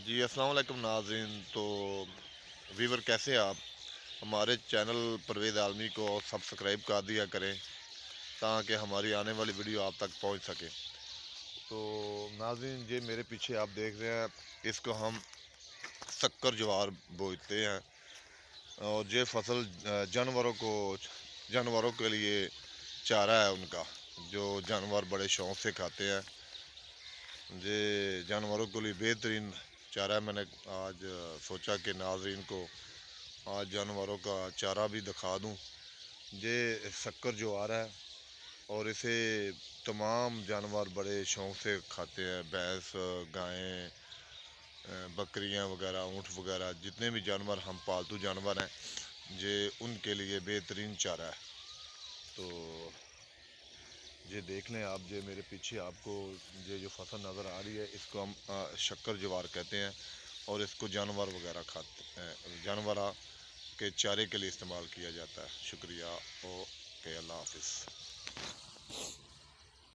جی السلام علیکم ناظرین، تو ویور کیسے ہیں آپ؟ ہمارے چینل پرویز عالمی کو سبسکرائب کر دیا کریں تاکہ ہماری آنے والی ویڈیو آپ تک پہنچ سکے۔ تو ناظرین، یہ میرے پیچھے آپ دیکھ رہے ہیں، اس کو ہم شکر جوار بوتے ہیں، اور یہ فصل جانوروں کے لیے چارہ ہے ان کا، جو جانور بڑے شوق سے کھاتے ہیں۔ یہ جانوروں کے لیے بہترین چارہ ہے۔ میں نے آج سوچا کہ ناظرین کو آج جانوروں کا چارہ بھی دکھا دوں۔ یہ شکر جوار ہے اور اسے تمام جانور بڑے شوق سے کھاتے ہیں، بھینس، گائیں، بکریاں وغیرہ، اونٹ وغیرہ، جتنے بھی جانور ہم پالتو جانور ہیں، یہ ان کے لیے بہترین چارہ ہے۔ تو یہ دیکھ لیں آپ، یہ میرے پیچھے آپ کو یہ جو فصل نظر آ رہی ہے، اس کو ہم شکر جوار کہتے ہیں، اور اس کو جانور وغیرہ کھاتے ہیں، جانور کے چارے کے لیے استعمال کیا جاتا ہے۔ شکریہ، اوکے، اللہ حافظ۔